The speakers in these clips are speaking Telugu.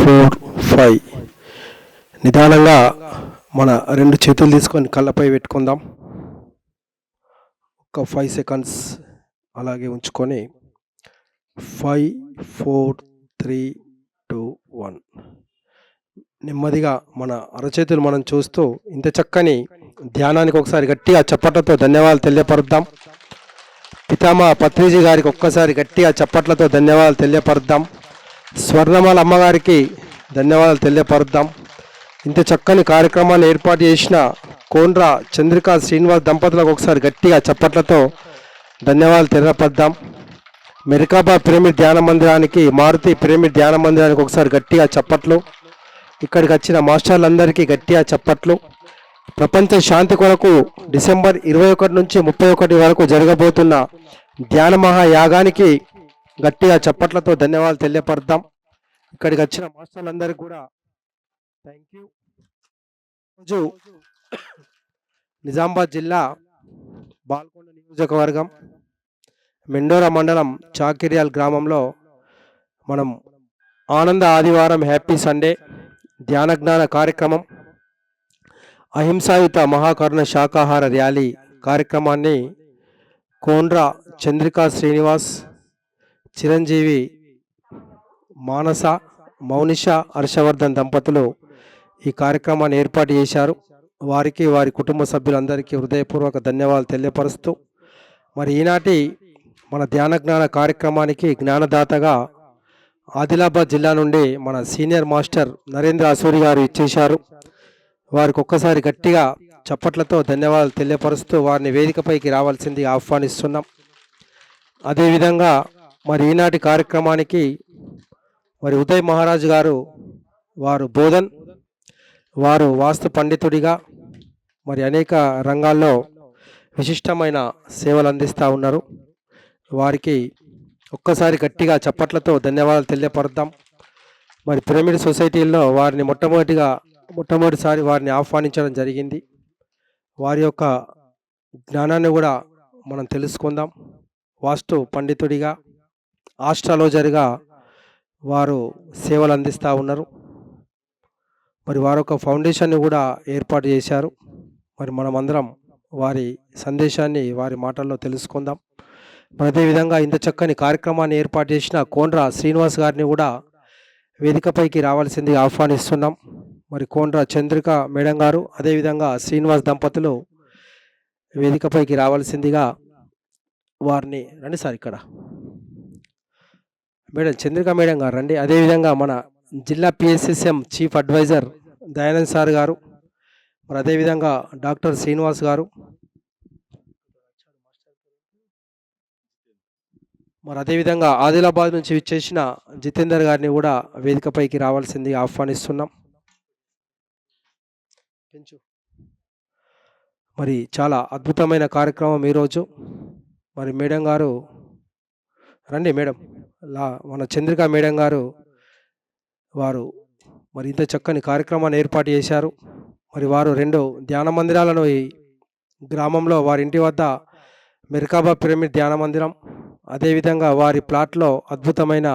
4, 5 నిదానంగా మన రెండు చేతులు తీసుకొని కళ్ళపై పెట్టుకుందాం. ఒక 5 సెకండ్స్ అలాగే ఉంచుకొని 5, 4, 3, 2, 1 నెమ్మదిగా మన అరచేతులు మనం చూస్తూ ఇంత చక్కని ధ్యానానికి ఒకసారి గట్టిగా చప్పట్లతో ధన్యవాదాలు తెలియపరుద్దాం. పితామహ పత్రిజీ గారికి ఒక్కసారి గట్టిగా చప్పట్లతో ధన్యవాదాలు తెలియపరుద్దాం. స్వర్ణమాల అమ్మగారికి ధన్యవాదాలు తెలియపరుద్దాం. ఇంత చక్కని కార్యక్రమాన్ని ఏర్పాటు చేసిన కోండ్ర చంద్రికా శ్రీనివాస్ దంపతులకు ఒకసారి గట్టిగా చప్పట్లతో ధన్యవాదాలు తెలియపరుద్దాం. మెరికాబా పిరమిడ్ ధ్యాన మందిరానికి, మారుతి పిరమిడ్ ధ్యాన మందిరానికి ఒకసారి గట్టిగా చప్పట్లు. ఇక్కడికి వచ్చిన మాస్టర్లందరికీ గట్టిగా చప్పట్లు. ప్రపంచ శాంతి కొరకు డిసెంబర్ 21 నుంచి 31 వరకు జరగబోతున్న ధ్యాన మహాయాగానికి గట్టిగా చప్పట్లతో ధన్యవాదాలు తెలియపరుద్దాం. ఇక్కడికి వచ్చిన మాస్టర్లందరికీ కూడా థ్యాంక్ యూ. రోజు నిజామాబాద్ జిల్లా బాల్కొండ నియోజకవర్గం మెండోరా మండలం చాకిర్యాల్ గ్రామంలో మనం ఆనంద ఆదివారం హ్యాపీ సండే ధ్యాన జ్ఞాన కార్యక్రమం, అహింసాయుత మహాకరుణ శాకాహార ర్యాలీ కార్యక్రమాన్ని కోండ్ర చంద్రికా శ్రీనివాస్, చిరంజీవి మానస, మౌనిష హర్షవర్ధన్ దంపతులు ఈ కార్యక్రమాన్ని ఏర్పాటు చేశారు. వారికి, వారి కుటుంబ సభ్యులందరికీ హృదయపూర్వక ధన్యవాదాలు తెలియపరుస్తూ, మరి ఈనాటి మన ధ్యాన జ్ఞాన కార్యక్రమానికి జ్ఞానదాతగా ఆదిలాబాద్ జిల్లా నుండి మన సీనియర్ మాస్టర్ నరేంద్ర అసూరి గారు ఇచ్చేశారు. వారికి ఒక్కసారి గట్టిగా చప్పట్లతో ధన్యవాదాలు తెలియపరుస్తూ వారిని వేదికపైకి రావాల్సింది ఆహ్వానిస్తున్నాం. అదేవిధంగా మరి ఈనాటి కార్యక్రమానికి మరి ఉదయ్ మహారాజ్ గారు, వారు బోధన్, వారు వాస్తు పండితుడిగా మరి అనేక రంగాల్లో విశిష్టమైన సేవలు అందిస్తూ ఉన్నారు. వారికి ఒక్కసారి గట్టిగా చప్పట్లతో ధన్యవాదాలు తెలియపరుద్దాం. మరి పిరమిడ్ సొసైటీల్లో వారిని మొట్టమొదటిసారి వారిని ఆహ్వానించడం జరిగింది. వారి యొక్క జ్ఞానాన్ని కూడా మనం తెలుసుకుందాం. వాస్తు పండితుడిగా, ఆస్ట్రాలజర్గా వారు సేవలు అందిస్తూ ఉన్నారు. మరి వారొక ఫౌండేషన్ని కూడా ఏర్పాటు చేశారు. మరి మనమందరం వారి సందేశాన్ని వారి మాటల్లో తెలుసుకుందాం. మరి అదేవిధంగా ఇంత చక్కని కార్యక్రమాన్ని ఏర్పాటు చేసిన కోండ్ర శ్రీనివాస్ గారిని కూడా వేదికపైకి రావాల్సింది ఆహ్వానిస్తున్నాం. మరి కోండ్ర చంద్రిక మేడం గారు, అదేవిధంగా శ్రీనివాస్ దంపతులు వేదికపైకి రావాల్సిందిగా వారిని రండి సార్. ఇక్కడ మేడం చంద్రిక మేడం గారు రండి. అదేవిధంగా మన జిల్లా PSSM chief adviser Dayanand sir గారు, మరి అదేవిధంగా డాక్టర్ శ్రీనివాస్ గారు, మరి అదేవిధంగా ఆదిలాబాద్ నుంచి విచ్చేసిన జితేందర్ గారిని కూడా వేదికపైకి రావాల్సింది ఆహ్వానిస్తున్నాం. మరి చాలా అద్భుతమైన కార్యక్రమం ఈరోజు. మరి మేడం గారు రండి. మేడం మన చంద్రిక మేడం గారు, వారు మరి ఇంత చక్కని కార్యక్రమాన్ని ఏర్పాటు చేశారు. మరి వారు 2 ధ్యాన మందిరాలను ఈ గ్రామంలో వారి ఇంటి వద్ద మెరికాబా పిరమిడ్ ధ్యాన మందిరం, అదేవిధంగా వారి ప్లాట్లో అద్భుతమైన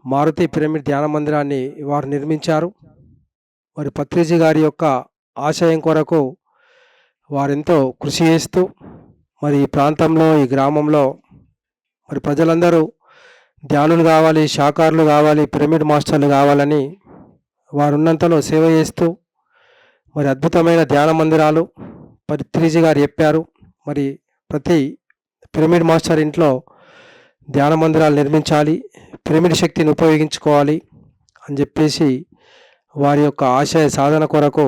మారుతి పిరమిడ్ ధ్యాన మందిరాన్ని వారు నిర్మించారు. మరి పత్రిజీ గారి యొక్క ఆశయం కొరకు వారెంతో కృషి చేస్తూ మరి ఈ ప్రాంతంలో, ఈ గ్రామంలో మరి ప్రజలందరూ ధ్యానులు కావాలి, శాకారులు కావాలి, పిరమిడ్ మాస్టర్లు కావాలని వారు ఉన్నంతలో సేవ చేస్తూ మరి అద్భుతమైన ధ్యాన మందిరాలు పత్రిజీ గారు చెప్పారు. మరి ప్రతి పిరమిడ్ మాస్టర్ ఇంట్లో ధ్యాన మందిరాలు నిర్మించాలి, పిరమిడ్ శక్తిని ఉపయోగించుకోవాలి అని చెప్పేసి వారి యొక్క ఆశయ సాధన కొరకు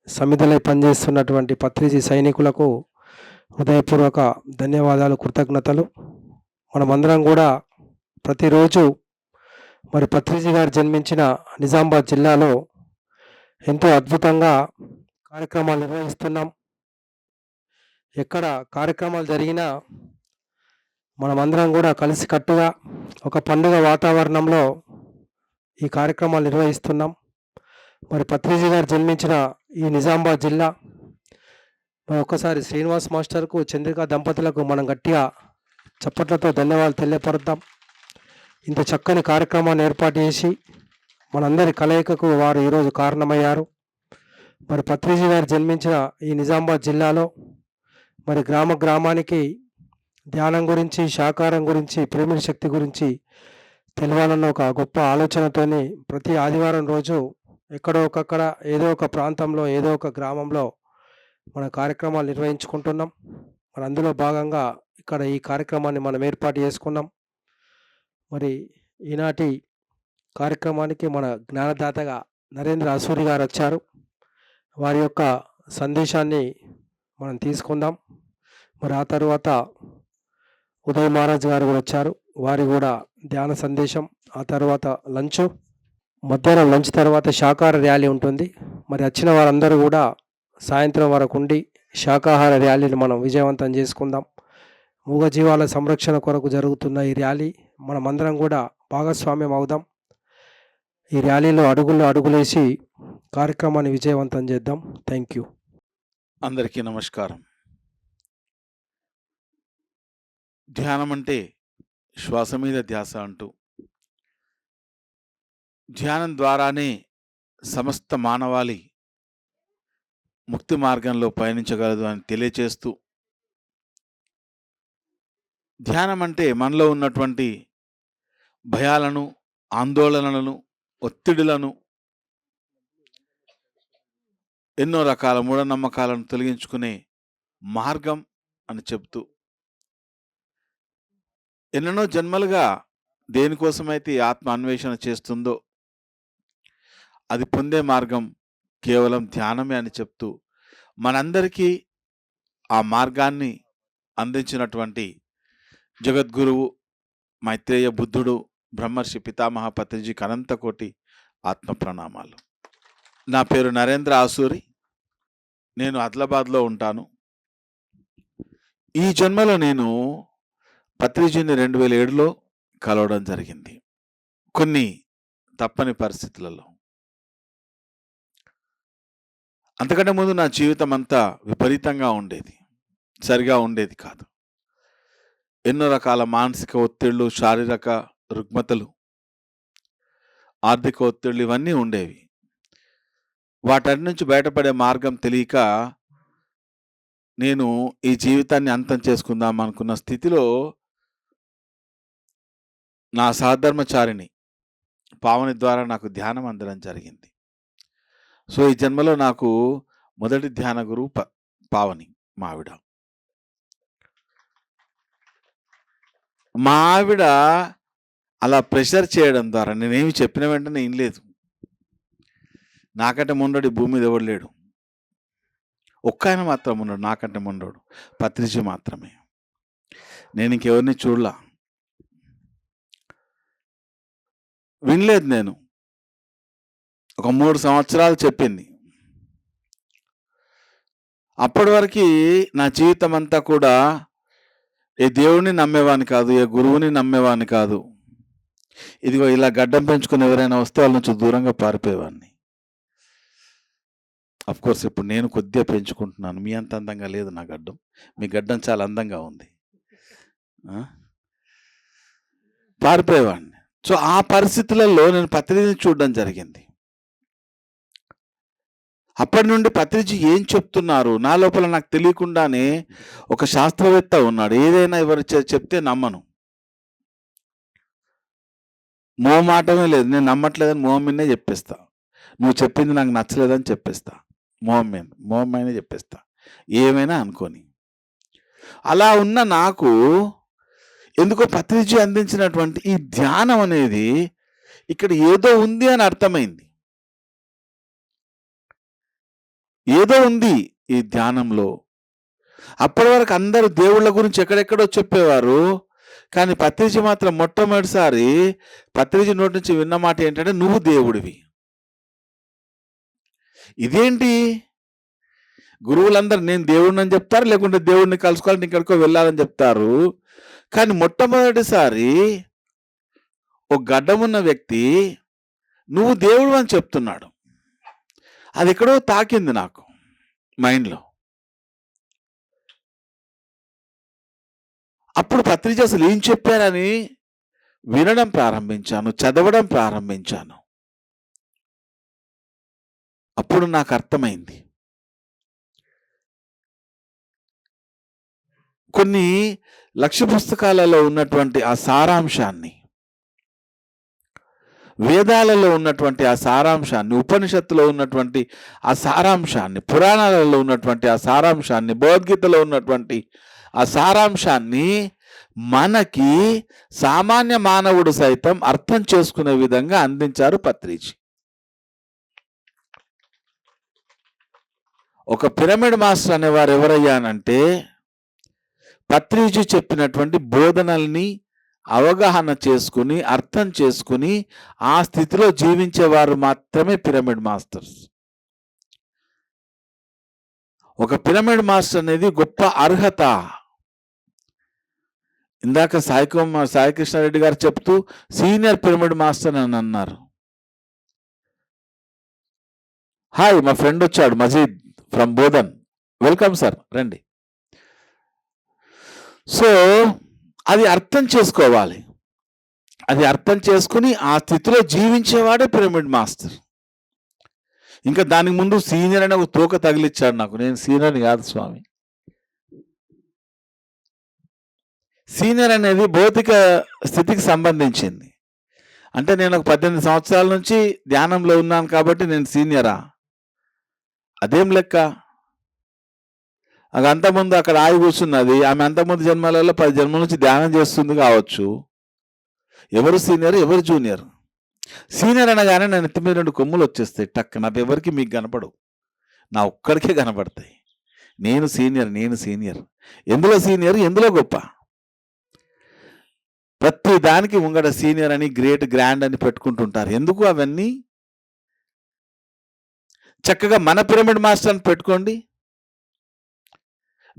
సమిధలై పనిచేస్తున్నటువంటి పత్రిజీ సైనికులకు హృదయపూర్వక ధన్యవాదాలు, కృతజ్ఞతలు. మనమందరం కూడా ప్రతిరోజు మరి పత్రిజీ గారు జన్మించిన నిజామాబాద్ జిల్లాలో ఎంతో అద్భుతంగా కార్యక్రమాలు నిర్వహిస్తున్నాం. ఎక్కడ కార్యక్రమాలు జరిగినా మనమందరం కూడా కలిసికట్టుగా ఒక పండుగ వాతావరణంలో ఈ కార్యక్రమాలు నిర్వహిస్తున్నాం. మరి పత్రిజీ గారు జన్మించిన ఈ నిజామాబాద్ జిల్లా, మరి ఒక్కసారి శ్రీనివాస్ మాస్టర్కు, చంద్రిక దంపతులకు మనం గట్టిగా చప్పట్లతో ధన్యవాదాలు తెలియపరుద్దాం. ఇంత చక్కని కార్యక్రమాన్ని ఏర్పాటు చేసి మనందరి కలయికకు వారు ఈరోజు కారణమయ్యారు. మరి పత్రిజీ గారు జన్మించిన ఈ నిజామాబాద్ జిల్లాలో మరి గ్రామానికి ధ్యానం గురించి, శాకాహారం గురించి, ప్రేమిక శక్తి గురించి తెలవాలన్న ఒక గొప్ప ఆలోచనతోని ప్రతి ఆదివారం రోజు ఎక్కడో ఒకక్కడ ఏదో ఒక ప్రాంతంలో, ఏదో ఒక గ్రామంలో మన కార్యక్రమాలు నిర్వహించుకుంటున్నాం. మరి అందులో భాగంగా ఇక్కడ ఈ కార్యక్రమాన్ని మనం ఏర్పాటు చేసుకున్నాం. మరి ఈనాటి కార్యక్రమానికి మన జ్ఞానదాతగా నరేంద్ర అసూరి గారు వచ్చారు. వారి యొక్క సందేశాన్ని మనం తీసుకుందాం. మరి ఆ తర్వాత ఉదయ్ మహారాజ్ గారు కూడా వచ్చారు. వారి కూడా ధ్యాన సందేశం, ఆ తర్వాత మధ్యాహ్నం లంచ్ తర్వాత శాకాహార ర్యాలీ ఉంటుంది. మరి వచ్చిన వారందరూ కూడా సాయంత్రం వరకు ఉండి శాకాహార ర్యాలీని మనం విజయవంతం చేసుకుందాం. మూగజీవాల సంరక్షణ కొరకు జరుగుతున్న ఈ ర్యాలీ మనమందరం కూడా భాగస్వామ్యం అవుదాం. ఈ ర్యాలీలో అడుగులేసి కార్యక్రమాన్ని విజయవంతం చేద్దాం. Thank you. అందరికీ నమస్కారం. ధ్యానం అంటే శ్వాస మీద ధ్యాస అంటూ, ధ్యానం ద్వారానే సమస్త మానవాళి ముక్తి మార్గంలో పయనించగలదు అని తెలియచేస్తూ, ధ్యానం అంటే మనలో ఉన్నటువంటి భయాలను, ఆందోళనలను, ఒత్తిడులను, ఎన్నో రకాల మూఢనమ్మకాలను తొలగించుకునే మార్గం అని చెప్తూ, ఎన్నెన్నో జన్మలుగా దేనికోసమైతే ఆత్మ అన్వేషణ చేస్తుందో అది పొందే మార్గం కేవలం ధ్యానమే అని చెప్తూ, మనందరికీ ఆ మార్గాన్ని అందించినటువంటి జగద్గురువు మైత్రేయ బుద్ధుడు బ్రహ్మర్షి పితామహ పత్రిజీకి అనంతకోటి ఆత్మ ప్రణామాలు. నా పేరు నరేంద్ర ఆసూరి. నేను ఆదిలాబాద్లో ఉంటాను. ఈ జన్మలో నేను పత్రిజీని 2007లో కలవడం జరిగింది. కొన్ని తప్పని పరిస్థితులలో. అంతకంటే ముందు నా జీవితం అంతా విపరీతంగా ఉండేది, సరిగా ఉండేది కాదు. ఎన్నో రకాల మానసిక ఒత్తిళ్లు, శారీరక రుగ్మతలు, ఆర్థిక ఒత్తిళ్లు ఇవన్నీ ఉండేవి. వాటన్నిటి నుంచి బయటపడే మార్గం తెలియక నేను ఈ జీవితాన్ని అంతం చేసుకుందాం అనుకున్న స్థితిలో నా సహధర్మచారిణి పావని ద్వారా నాకు ధ్యానం అందడం జరిగింది. సో ఈ జన్మలో నాకు మొదటి ధ్యాన గురువు పావని, మా ఆవిడ. మా ఆవిడ అలా ప్రెషర్ చేయడం ద్వారా నేనేమి చెప్పిన వెంటనే ఏం లేదు. నాకంటే మొండోడు భూమి మీద ఎవడు లేడు. ఒక్క ఆయన మాత్రం ఉన్నాడు నాకంటే మొండోడు, పత్రిజీ మాత్రమే. నేను ఇంకెవరిని చూడలా, వినలేదు. నేను ఒక 3 సంవత్సరాలు చెప్పింది. అప్పటి వరకు నా జీవితం అంతా కూడా ఏ దేవుడిని నమ్మేవాడిని కాదు, ఏ గురువుని నమ్మేవాడిని కాదు. ఇదిగో ఇలా గడ్డం పెంచుకుని ఎవరైనా వస్తే వాళ్ళ నుంచి దూరంగా పారిపోయేవాడిని. కోర్స్ ఇప్పుడు నేను కొద్దిగా పెంచుకుంటున్నాను. మీ అంత అందంగా లేదు నా గడ్డం. మీ గడ్డం చాలా అందంగా ఉంది. పారిపోయేవాడిని. సో ఆ పరిస్థితులలో నేను పత్రిజీని చూడడం జరిగింది. అప్పటి నుండి పత్రిజీ ఏం చెప్తున్నారు నా లోపల నాకు తెలియకుండానే ఒక శాస్త్రవేత్త ఉన్నాడు. ఏదైనా ఎవరు చెప్తే నమ్మను, మోమాటమే లేదు. నేను నమ్మట్లేదని మోహమ్మనే చెప్పేస్తా. నువ్వు చెప్పింది నాకు నచ్చలేదని చెప్పేస్తా. మోహమ్మనే చెప్పేస్తా, ఏమైనా అనుకోని. అలా ఉన్న నాకు ఎందుకో పత్రిజీ అందించినటువంటి ఈ ధ్యానం అనేది ఇక్కడ ఏదో ఉంది అని అర్థమైంది. ఏదో ఉంది ఈ ధ్యానంలో. అప్పటి వరకు అందరూ దేవుళ్ళ గురించి ఎక్కడెక్కడో చెప్పేవారు, కానీ పత్రిజీ మాత్రం మొట్టమొదటిసారి పత్రిజీ నోటి నుంచి విన్న మాట ఏంటంటే, నువ్వు దేవుడివి. ఇదేంటి? గురువులందరూ నేను దేవుడిని అని చెప్తారు, లేకుంటే దేవుడిని కలుసుకోవాలని ఇక్కడికో వెళ్ళాలని చెప్తారు. కానీ మొట్టమొదటిసారి ఒక గడ్డమున్న వ్యక్తి నువ్వు దేవుడు అని చెప్తున్నాడు. అది ఎక్కడో తాకింది నాకు మైండ్లో. అప్పుడు పత్రిజీ అసలు ఏం చెప్పారని వినడం ప్రారంభించాను, చదవడం ప్రారంభించాను. అప్పుడు నాకు అర్థమైంది. కొన్ని లక్ష్య పుస్తకాలలో ఉన్నటువంటి ఆ సారాంశాన్ని, వేదాలలో ఉన్నటువంటి ఆ సారాంశాన్ని, ఉపనిషత్తులో ఉన్నటువంటి ఆ సారాంశాన్ని, పురాణాలలో ఉన్నటువంటి ఆ సారాంశాన్ని, భగవద్గీతలో ఉన్నటువంటి ఆ సారాంశాన్ని మనకి సామాన్య మానవుడు సైతం అర్థం చేసుకునే విధంగా అందించారు పత్రిజీ. ఒక పిరమిడ్ మాస్టర్ అనేవారు ఎవరయ్యానంటే, పత్రిజీ చెప్పినటువంటి బోధనల్ని అవగాహన చేసుకుని, అర్థం చేసుకుని, ఆ స్థితిలో జీవించేవారు మాత్రమే పిరమిడ్ మాస్టర్స్. ఒక పిరమిడ్ మాస్టర్ అనేది గొప్ప అర్హత. ఇందాక సాయి కృష్ణారెడ్డి గారు చెప్తూ సీనియర్ పిరమిడ్ మాస్టర్ అని అన్నారు. హాయ్, మా ఫ్రెండ్ వచ్చాడు మజీద్ ఫ్రమ్ బోధన్. వెల్కమ్ సార్, రండి. సో అది అర్థం చేసుకోవాలి. అది అర్థం చేసుకుని ఆ స్థితిలో జీవించేవాడే పిరమిడ్ మాస్టర్. ఇంకా దానికి ముందు సీనియర్ అనే ఒక తోక తగిలిచ్చాడు నాకు. నేను సీనియర్ని కాదు స్వామి. సీనియర్ అనేది భౌతిక స్థితికి సంబంధించింది. అంటే నేను ఒక 18 సంవత్సరాల నుంచి ధ్యానంలో ఉన్నాను కాబట్టి నేను సీనియరా? అదేం లెక్క? అది అంతకుముందు అక్కడ ఆగి కూర్చున్నది, ఆమె అంతకుముందు జన్మలలో 10 జన్మల నుంచి ధ్యానం చేస్తుంది కావచ్చు. ఎవరు సీనియర్, ఎవరు జూనియర్? సీనియర్ అనగానే నా నెత్తి మీద 2 కొమ్ములు వచ్చేస్తాయి టక్కన. అది ఎవరికి మీకు కనపడవు, నా ఒక్కడికే కనపడతాయి. నేను సీనియర్, నేను సీనియర్. ఎందులో సీనియర్, ఎందులో గొప్ప? ప్రతి దానికి ముంగడ సీనియర్ అని, గ్రేట్, గ్రాండ్ అని పెట్టుకుంటుంటారు. ఎందుకు అవన్నీ? చక్కగా మన పిరమిడ్ మాస్టర్ అని పెట్టుకోండి.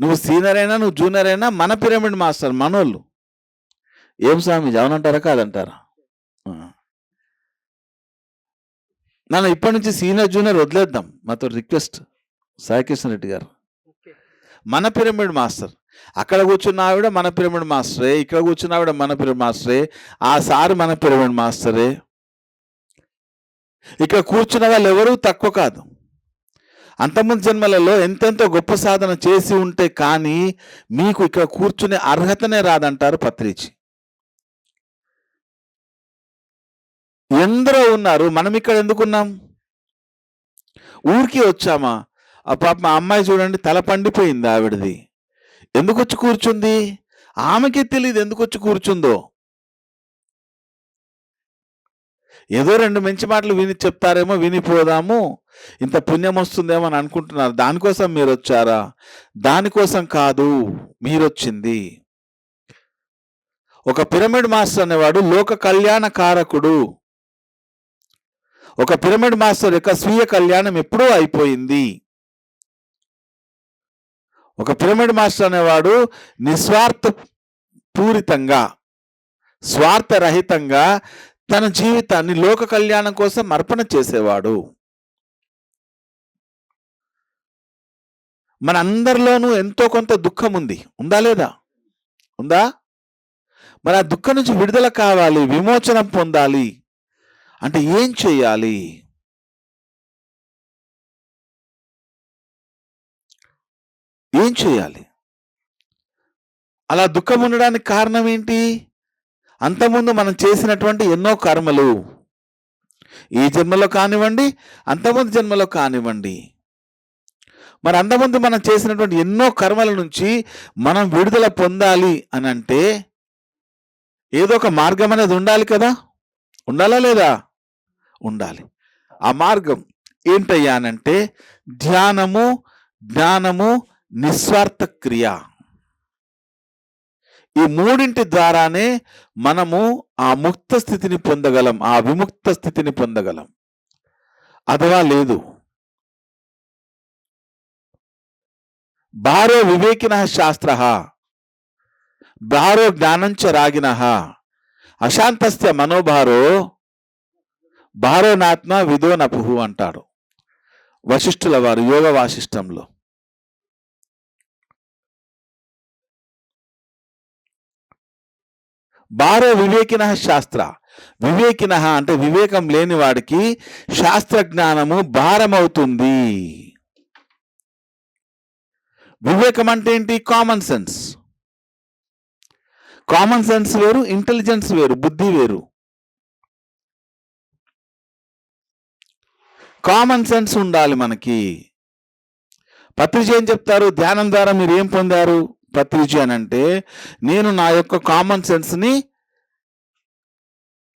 నువ్వు సీనియర్ అయినా, నువ్వు జూనియర్ అయినా మన పిరమిడ్ మాస్టర్ మనోళ్ళు. ఏం స్వామి అవునంటారా కాదంటారా? నన్ను ఇప్పటి నుంచి సీనియర్ జూనియర్ వదిలేద్దాం. మాతో రిక్వెస్ట్ సాయి కృష్ణారెడ్డి గారు. మన పిరమిడ్ మాస్టర్. అక్కడ కూర్చున్న ఆవిడ మన పిరమిడ్ మాస్టరే, ఇక్కడ కూర్చున్న ఆవిడ మన పిరమిడ్ మాస్టరే, ఆ సార్ మన పిరమిడ్ మాస్టరే. ఇక్కడ కూర్చున్న వాళ్ళు ఎవరు తక్కువ కాదు. అంతకుముందు జన్మలలో ఎంతెంతో గొప్ప సాధన చేసి ఉంటే కానీ మీకు ఇక్కడ కూర్చునే అర్హతనే రాదంటారు పత్రిజీ. ఎందరో ఉన్నారు, మనం ఇక్కడ ఎందుకున్నాం? ఊరికి వచ్చామా? ఆ పాప మా అమ్మాయి చూడండి, తల పండిపోయింది ఆవిడది. ఎందుకు వచ్చి కూర్చుంది? ఆమెకే తెలియదు ఎందుకు వచ్చి కూర్చుందో. ఏదో 2 మంచి మాటలు విని చెప్తారేమో, వినిపోదాము, ఇంత పుణ్యం వస్తుందేమో అని అనుకుంటున్నారు. దానికోసం మీరు వచ్చారా? దానికోసం కాదు మీరొచ్చింది. ఒక పిరమిడ్ మాస్టర్ అనేవాడు లోక కళ్యాణ కారకుడు. ఒక పిరమిడ్ మాస్టర్ యొక్క స్వీయ కళ్యాణం ఎప్పుడూ అయిపోయింది. ఒక పిరమిడ్ మాస్టర్ అనేవాడు నిస్వార్థ పూరితంగా, స్వార్థరహితంగా తన జీవితాన్ని లోక కళ్యాణం కోసం అర్పణ చేసేవాడు. మన అందరిలోనూ ఎంతో కొంత దుఃఖం ఉంది, ఉందా లేదా? ఉందా? మరి ఆ దుఃఖం నుంచి విడుదల కావాలి, విమోచనం పొందాలి అంటే ఏం చేయాలి? ఏం చేయాలి? అలా దుఃఖం ఉండడానికి కారణం ఏంటి? అంతకుముందు మనం చేసినటువంటి ఎన్నో కర్మలు, ఈ జన్మలో కానివ్వండి, అంతకుముందు జన్మలో కానివ్వండి. మరి అంతకుముందు మనం చేసినటువంటి ఎన్నో కర్మల నుంచి మనం విడుదల పొందాలి అని అంటే ఏదో ఒక మార్గం అనేది ఉండాలి కదా? ఉండాలా లేదా? ఉండాలి. ఆ మార్గం ఏంటయ్యానంటే ధ్యానము, జ్ఞానము, నిస్వార్థ క్రియ. ఈ 3 ద్వారానే మనము ఆ ముక్త స్థితిని పొందగలం, ఆ విముక్త స్థితిని పొందగలం. అథవా లేదు. భారో వివేకినః శాస్త్రః, భారో జ్ఞానంచ రాగినః, అశాంతస్య మనోభారో భారో నాత్మ విదో నపుః అంటాడు వశిష్ఠుల వారు యోగ వాసిష్టంలో. భారో వివేకిన శాస్త్ర. వివేకిన అంటే వివేకం లేని వాడికి శాస్త్ర జ్ఞానము భారమవుతుంది. వివేకం అంటే ఏంటి? Common sense. కామన్ సెన్స్ వేరు, ఇంటెలిజెన్స్ వేరు, బుద్ధి వేరు. కామన్ సెన్స్ ఉండాలి మనకి. పత్రిజీ ఏం చెప్తారు? ధ్యానం ద్వారా మీరు ఏం పొందారు పత్రిజీ అని అంటే, నేను నా యొక్క కామన్ సెన్స్ని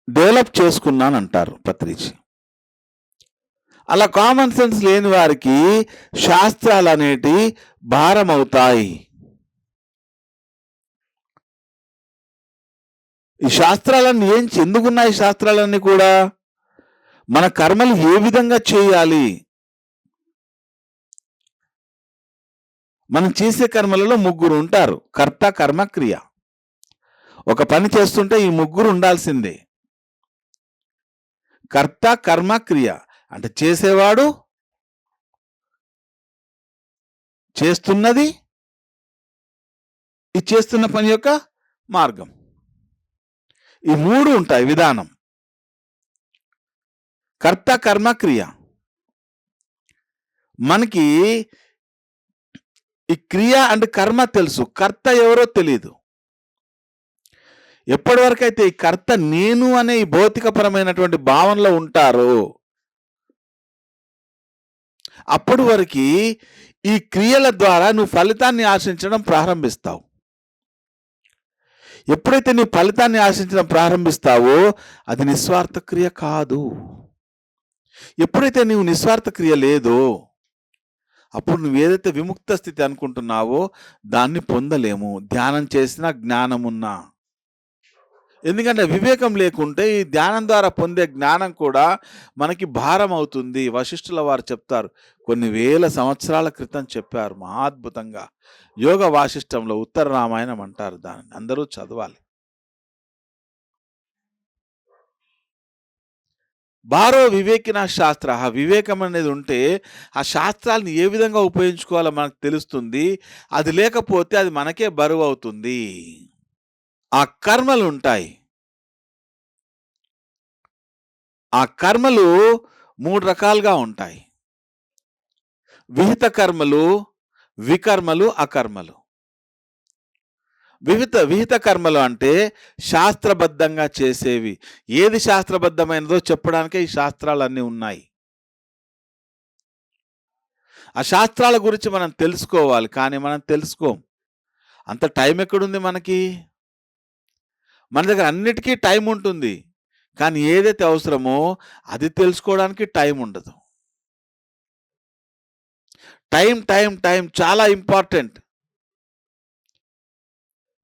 డెవలప్ చేసుకున్నాను అంటారు పత్రిజీ. అలా కామన్ సెన్స్ లేని వారికి శాస్త్రాలు అనేటి భారం అవుతాయి. ఈ శాస్త్రాలన్నీ ఎందుకున్నాయి? శాస్త్రాలన్నీ కూడా మన కర్మలు ఏ విధంగా చేయాలి, మనం చేసే కర్మలలో ముగ్గురు ఉంటారు: కర్త, కర్మ, క్రియ. ఒక పని చేస్తుంటే ఈ ముగ్గురు ఉండాల్సిందే. కర్త, కర్మ, క్రియ అంటే చేసేవాడు, చేస్తున్నది, ఈ చేస్తున్న పని యొక్క మార్గం. ఈ మూడు ఉంటాయి విధానం. కర్త, కర్మ, క్రియ. మనకి ఈ క్రియ అంటే కర్మ తెలుసు, కర్త ఎవరో తెలియదు. ఎప్పటి వరకు అయితే ఈ కర్త నేను అనే ఈ భౌతికపరమైనటువంటి భావనలో ఉంటారో అప్పటి వరకు ఈ క్రియల ద్వారా నువ్వు ఫలితాన్ని ఆశించడం ప్రారంభిస్తావు. ఎప్పుడైతే నువ్వు ఫలితాన్ని ఆశించడం ప్రారంభిస్తావో అది నిస్వార్థ క్రియ కాదు. ఎప్పుడైతే నువ్వు నిస్వార్థ క్రియ లేదో అప్పుడు నువ్వు ఏదైతే విముక్త స్థితి అనుకుంటున్నావో దాన్ని పొందలేము, ధ్యానం చేసినా, జ్ఞానం ఉన్నా. ఎందుకంటే వివేకం లేకుంటే ఈ ధ్యానం ద్వారా పొందే జ్ఞానం కూడా మనకి భారం అవుతుంది. వశిష్ఠుల వారు చెప్తారు, కొన్ని వేల సంవత్సరాల క్రితం చెప్పారు మహాద్భుతంగా. యోగ వాసిష్టంలో ఉత్తర రామాయణం అంటారు దానిని, అందరూ చదవాలి. భారో వివేకిన శాస్త్ర. వివేకం అనేది ఉంటే ఆ శాస్త్రాలను ఏ విధంగా ఉపయోగించుకోవాలో మనకు తెలుస్తుంది. అది లేకపోతే అది మనకే బరువు అవుతుంది. ఆ కర్మలు ఉంటాయి. ఆ కర్మలు 3 రకాలుగా ఉంటాయి: విహిత కర్మలు, వికర్మలు, అకర్మలు. విహిత కర్మలు అంటే శాస్త్రబద్ధంగా చేసేవి. ఏది శాస్త్రబద్ధమైనదో చెప్పడానికే ఈ శాస్త్రాలన్నీ ఉన్నాయి. ఆ శాస్త్రాల గురించి మనం తెలుసుకోవాలి, కానీ మనం తెలుసుకోం. అంత టైం ఎక్కడుంది మనకి? మన దగ్గర అన్నిటికీ టైం ఉంటుంది, కానీ ఏదైతే అవసరమో అది తెలుసుకోవడానికి టైం ఉండదు. టైం చాలా ఇంపార్టెంట్.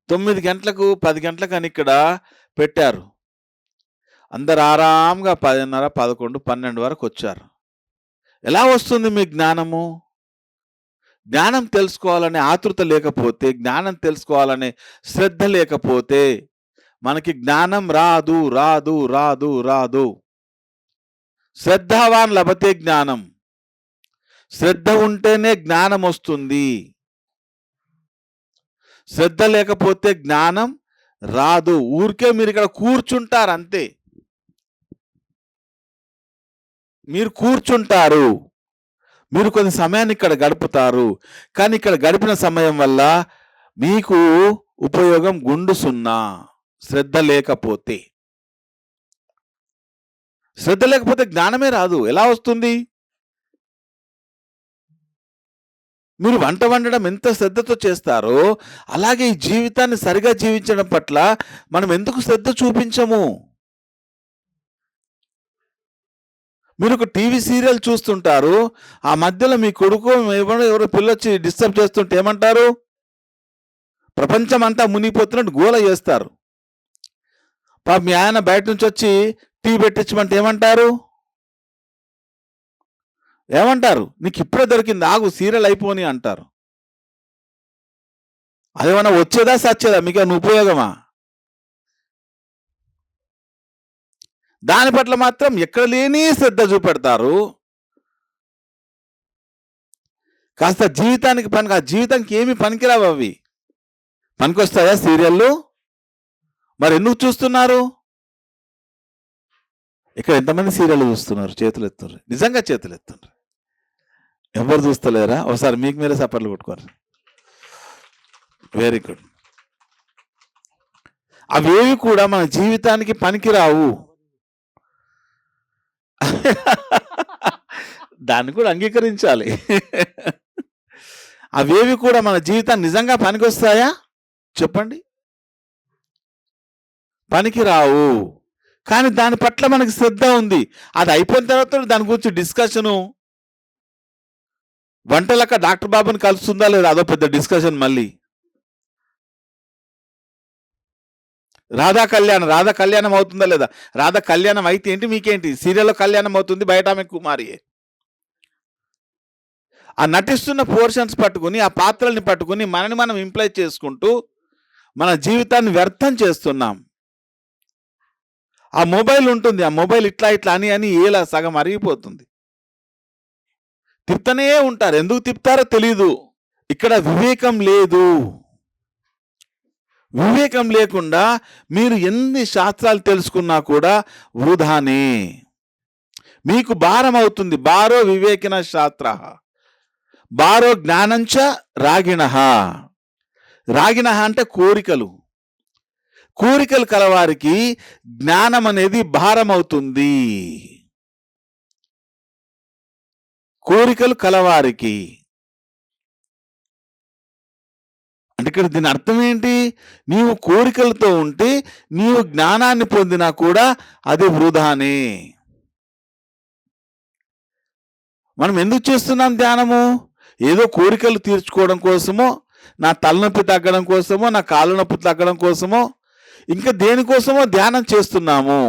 9 గంటలకు 10 గంటలకు అని ఇక్కడ పెట్టారు. అందరు ఆరాంగా 10:30, 11, 12 వరకు వచ్చారు. ఎలా వస్తుంది మీ జ్ఞానము? జ్ఞానం తెలుసుకోవాలనే ఆతృత లేకపోతే, జ్ఞానం తెలుసుకోవాలనే శ్రద్ధ లేకపోతే మనకి జ్ఞానం రాదు రాదు రాదు రాదు. శ్రద్ధావాన్ లభతే జ్ఞానం. శ్రద్ధ ఉంటేనే జ్ఞానం వస్తుంది. శ్రద్ధ లేకపోతే జ్ఞానం రాదు. ఊరికే మీరు ఇక్కడ కూర్చుంటారు అంతే. మీరు కూర్చుంటారు, మీరు కొంత సమయాన్ని ఇక్కడ గడుపుతారు, కానీ ఇక్కడ గడిపిన సమయం వల్ల మీకు ఉపయోగం గుండు సున్నా. శ్రద్ధ లేకపోతే జ్ఞానమే రాదు. ఎలా వస్తుంది? మీరు వంట వండడం ఎంత శ్రద్ధతో చేస్తారో అలాగే ఈ జీవితాన్ని సరిగా జీవించడం పట్ల మనం ఎందుకు శ్రద్ధ చూపించము? మీరు ఒక టీవీ సీరియల్ చూస్తుంటారు, ఆ మధ్యలో మీ కొడుకు ఎవరో పిల్లొచ్చి డిస్టర్బ్ చేస్తుంటే ఏమంటారు? ప్రపంచం అంతా మునిగిపోతున్నట్టు గోల చేస్తారు. పాప మీ ఆయన బయట నుంచి వచ్చి టీ పెట్టించమంటే ఏమంటారు? నీకు ఇప్పుడే దొరికింది, ఆగు సీరియల్ అయిపోని అంటారు. అదేమన్నా వచ్చేదా సచ్చేదా? మీకు ఏమైనా ఉపయోగమా? దాని పట్ల మాత్రం ఎక్కడ లేని శ్రద్ధ చూపెడతారు. కాస్త జీవితానికి ఆ జీవితానికి ఏమి పనికిరావు. అవి పనికొస్తాయా సీరియళ్ళు? మరి ఎందుకు చూస్తున్నారు? ఇక్కడ ఎంతమంది సీరియల్ చూస్తున్నారు? చేతులు ఎత్తున్నారు, నిజంగా చేతులు ఎత్తున్నారు. ఎవరు చూస్తలేరా? ఒకసారి మీకు మీరే సపర్లు కొట్టుకోరు. Very good. అవేవి కూడా మన జీవితానికి పనికిరావు. దాన్ని కూడా అంగీకరించాలి. అవేవి కూడా మన జీవితాన్ని నిజంగా పనికొస్తాయా చెప్పండి? పనికిరావు. కానీ దాని పట్ల మనకి శ్రద్ధ ఉంది. అది అయిపోయిన తర్వాత దాని గురించి డిస్కషను. వంటలక్క డాక్టర్ బాబుని కలుస్తుందా లేదా, అదో పెద్ద డిస్కషన్. మళ్ళీ రాధా కళ్యాణం అవుతుందా లేదా, రాధా కళ్యాణం అయితే ఏంటి మీకేంటి, సీరియల్లో కళ్యాణం అవుతుంది, బయట ఆమె కుమారి. ఆ నటిస్తున్న పోర్షన్స్ పట్టుకుని, ఆ పాత్రల్ని పట్టుకుని మనని మనం ఇంప్లై చేసుకుంటూ మన జీవితాన్ని వ్యర్థం చేస్తున్నాం. ఆ మొబైల్ ఉంటుంది, ఆ మొబైల్ ఇట్లా అని ఏలా సగం అరిగిపోతుంది. తిప్పుతూనే ఉంటారు. ఎందుకు తిప్పుతారో తెలీదు. ఇక్కడ వివేకం లేదు. వివేకం లేకుండా మీరు ఎన్ని శాస్త్రాలు తెలుసుకున్నా కూడా వృధానే. మీకు భారం అవుతుంది. బారో వివేకిన శాస్త్ర, బారో జ్ఞానంచ రాగిణ. రాగిణ అంటే కోరికలు. కోరికలు కలవారికి జ్ఞానం అనేది భారం అవుతుంది. కోరికలు కలవారికి అంటే ఇక్కడ దీని అర్థం ఏంటి? నీవు కోరికలతో ఉంటే నీవు జ్ఞానాన్ని పొందినా కూడా అది వృధానే. మనం ఎందుకు చేస్తున్నాం ధ్యానము? ఏదో కోరికలు తీర్చుకోవడం కోసమో, నా తలనొప్పి తగ్గడం కోసమో, నా కాళ్ళ నొప్పి తగ్గడం కోసమో, ఇంకా దేనికోసమో ధ్యానం చేస్తున్నాము.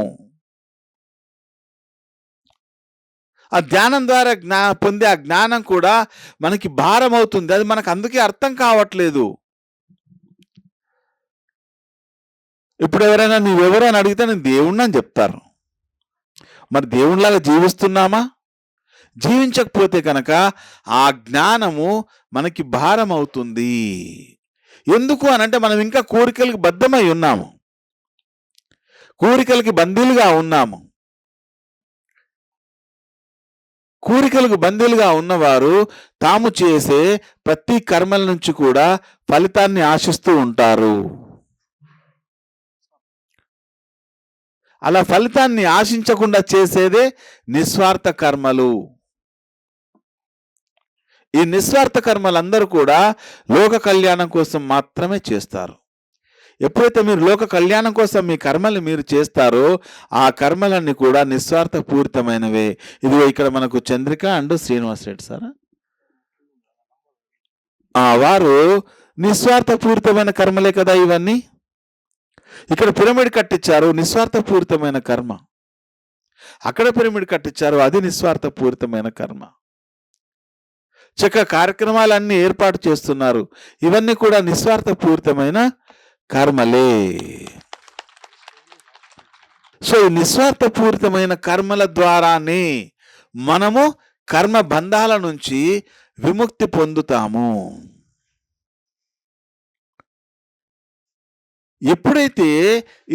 ఆ ధ్యానం ద్వారా పొందే ఆ జ్ఞానం కూడా మనకి భారం అవుతుంది. అది మనకు అందుకే అర్థం కావట్లేదు. ఇప్పుడు ఎవరైనా నువ్వెవరో అని అడిగితే నేను దేవుణ్ణి అని చెప్తారు. మరి దేవుణ్ణిలాగా జీవిస్తున్నామా? జీవించకపోతే కనుక ఆ జ్ఞానము మనకి భారం అవుతుంది. ఎందుకు అనంటే మనం ఇంకా కోరికలకు బద్ధమై ఉన్నాము, కోరికలకి బందీలుగా ఉన్నాము. కోరికలకు బందీలుగా ఉన్నవారు తాము చేసే ప్రతి కర్మల నుంచి కూడా ఫలితాన్ని ఆశిస్తూ ఉంటారు. అలా ఫలితాన్ని ఆశించకుండా చేసేదే నిస్వార్థ కర్మలు. ఈ నిస్వార్థ కర్మలందరూ కూడా లోక కళ్యాణం కోసం మాత్రమే చేస్తారు. ఎప్పుడైతే మీరు లోక కళ్యాణం కోసం మీ కర్మల్ని మీరు చేస్తారో ఆ కర్మలన్నీ కూడా నిస్వార్థ పూరితమైనవే. ఇదిగో ఇక్కడ మనకు చంద్రిక అండ్ శ్రీనివాస్ రెడ్డి సార్ వారు నిస్వార్థ పూరితమైన కర్మలే కదా ఇవన్నీ. ఇక్కడ పిరమిడ్ కట్టించారు, నిస్వార్థ పూరితమైన కర్మ. అక్కడ పిరమిడ్ కట్టించారు, అది నిస్వార్థ పూరితమైన కర్మ. చక్కగా కార్యక్రమాలన్నీ ఏర్పాటు చేస్తున్నారు, ఇవన్నీ కూడా నిస్వార్థ పూరితమైన కర్మలే. సో ఈ నిస్వార్థ పూరితమైన కర్మల ద్వారానే మనము కర్మ బంధాల నుంచి విముక్తి పొందుతాము. ఎప్పుడైతే